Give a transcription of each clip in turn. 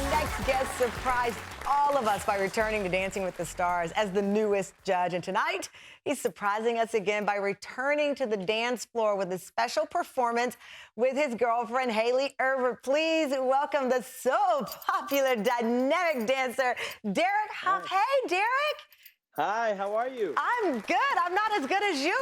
next guest surprised all of us by returning to Dancing with the Stars as the newest judge. And tonight, he's surprising us again by returning to the dance floor with a special performance with his girlfriend, Hayley Erbert. Please welcome the so popular, dynamic dancer, Derek Hough. Hey, Derek. Hi, how are you? I'm good. I'm not as good as you.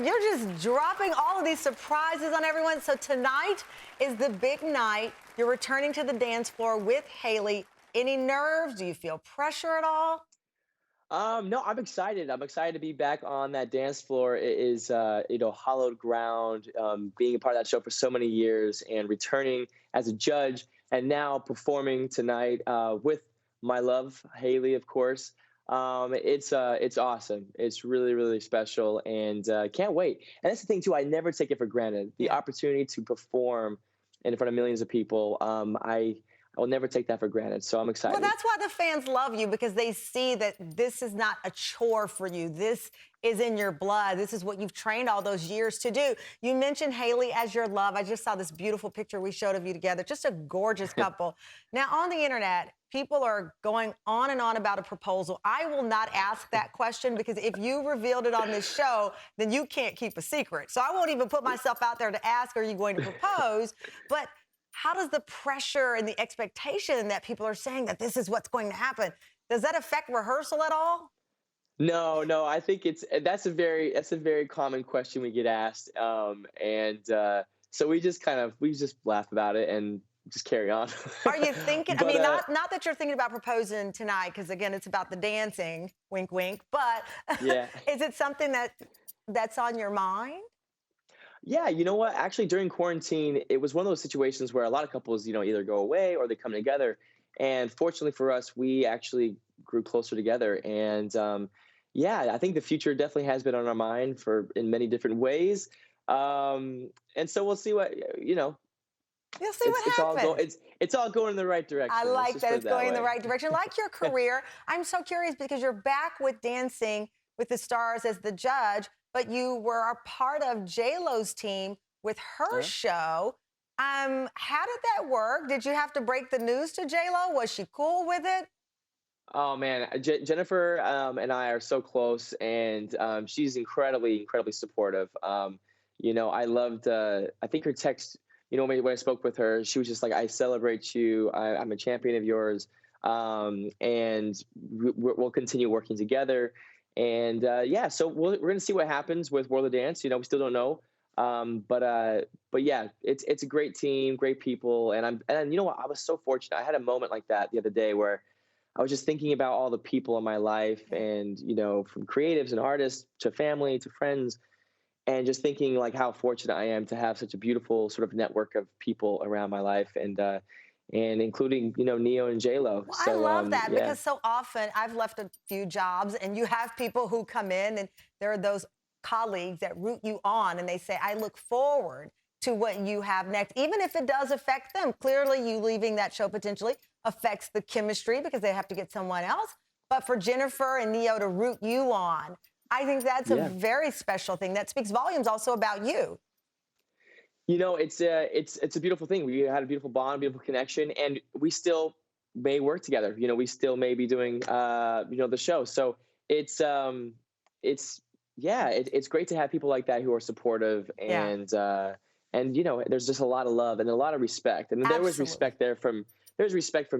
You're just dropping all of these surprises on everyone. So tonight is the big night. You're returning to the dance floor with Hayley. Any nerves? Do you feel pressure at all? No, I'm excited. I'm excited to be back on that dance floor. It is, hallowed ground, being a part of that show for so many years and returning as a judge and now performing tonight with my love, Hayley, of course. It's awesome. It's really, really special and can't wait. And that's the thing, too. I never take it for granted. The opportunity to perform in front of millions of people, I will never take that for granted. So I'm excited. Well, that's why the fans love you, because they see that this is not a chore for you. This is in your blood. This is what you've trained all those years to do. You mentioned Hayley as your love. I just saw this beautiful picture we showed of you together. Just a gorgeous couple. Now, on the internet, people are going on and on about a proposal. I will not ask that question, because if you revealed it on this show, then you can't keep a secret. So I won't even put myself out there to ask, are you going to propose? But how does the pressure and the expectation that people are saying that this is what's going to happen, does that affect rehearsal at all? No, I think that's a very common question we get asked. So we just laugh about it and just carry on. Are you thinking, But, I mean, not that you're thinking about proposing tonight, because again, it's about the dancing, wink, wink, but yeah. is it something that's on your mind? Yeah, you know what? Actually, during quarantine, it was one of those situations where a lot of couples, either go away or they come together. And fortunately for us, we actually grew closer together. And I think the future definitely has been on our mind in many different ways. And so we'll see what. You'll see what happens. It's all going in the right direction. I like Let's just that put it's it going in the way. right direction. Like your career, I'm so curious because you're back with Dancing with the Stars as the judge, but you were a part of J-Lo's team with her show. How did that work? Did you have to break the news to J-Lo? Was she cool with it? Oh man, Jennifer and I are so close, and she's incredibly, incredibly supportive. I loved. I think her text. When I spoke with her, she was just like, "I celebrate you. I'm a champion of yours, and we'll continue working together." And so we're gonna see what happens with World of Dance. We still don't know. But yeah, it's a great team, great people, and you know what? I was so fortunate. I had a moment like that the other day where I was just thinking about all the people in my life, and from creatives and artists to family to friends, and just thinking like how fortunate I am to have such a beautiful sort of network of people around my life, and including Neo and J-Lo. Well, So I love that yeah. because so often I've left a few jobs and you have people who come in and there are those colleagues that root you on and they say, I look forward to what you have next, even if it does affect them. Clearly, you leaving that show potentially affects the chemistry because they have to get someone else. But for Jennifer and Neo to root you on, I think that's a very special thing. That speaks volumes also about you. It's a beautiful thing. We had a beautiful bond, beautiful connection, and we still may work together. We still may be doing the show. So it's great to have people like that who are supportive, and there's just a lot of love and a lot of respect. And there was respect from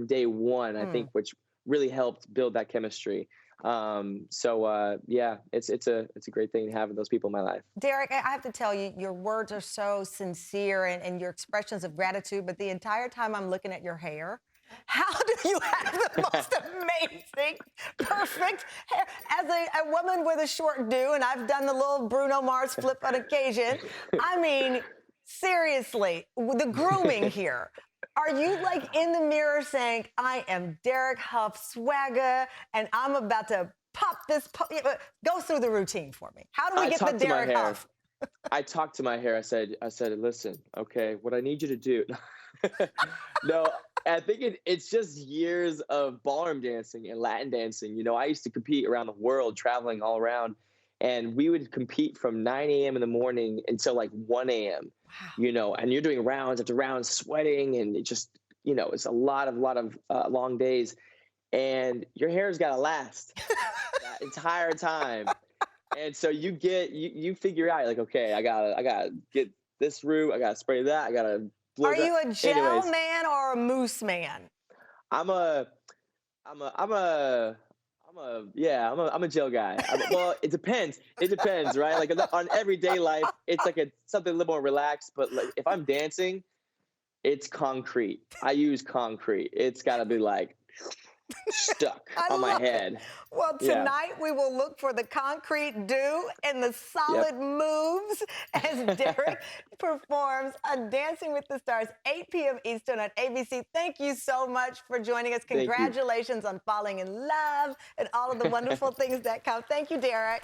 day one, I think, which really helped build that chemistry. It's a great thing having those people in my life. Derek, I have to tell you, your words are so sincere and your expressions of gratitude, but the entire time I'm looking at your hair, how do you have the most amazing, perfect hair? As a woman with a short do, and I've done the little Bruno Mars flip on occasion, I mean, seriously, the grooming here. Are you like in the mirror saying, I am Derek Hough swagger and I'm about to pop this? Go through the routine for me. How do we get the Derek Hough? I talked to my hair. I said, listen, okay, what I need you to do. No, I think it's just years of ballroom dancing and Latin dancing. I used to compete around the world, traveling all around. And we would compete from 9 a.m. in the morning until like 1 a.m. Wow. And you're doing rounds after rounds, sweating and just it's a lot of long days, and your hair's got to last that entire time. And so you figure out, like, okay, I gotta get this root, I gotta spray that, I gotta blow Are that. you a gel Anyways, man or a mousse man? I'm a I'm a gel guy. Well, it depends. It depends, right? Like on everyday life, it's like something a little more relaxed. But like if I'm dancing, it's concrete. I use concrete. It's got to be like stuck on my love it. head. Well, Yeah. tonight we will look for the concrete dew and the solid Yep. moves as Derek performs on Dancing with the Stars, 8 p.m. Eastern on ABC. Thank you so much for joining us. Thank you. Congratulations on falling in love and all of the wonderful things that come. Thank you, Derek.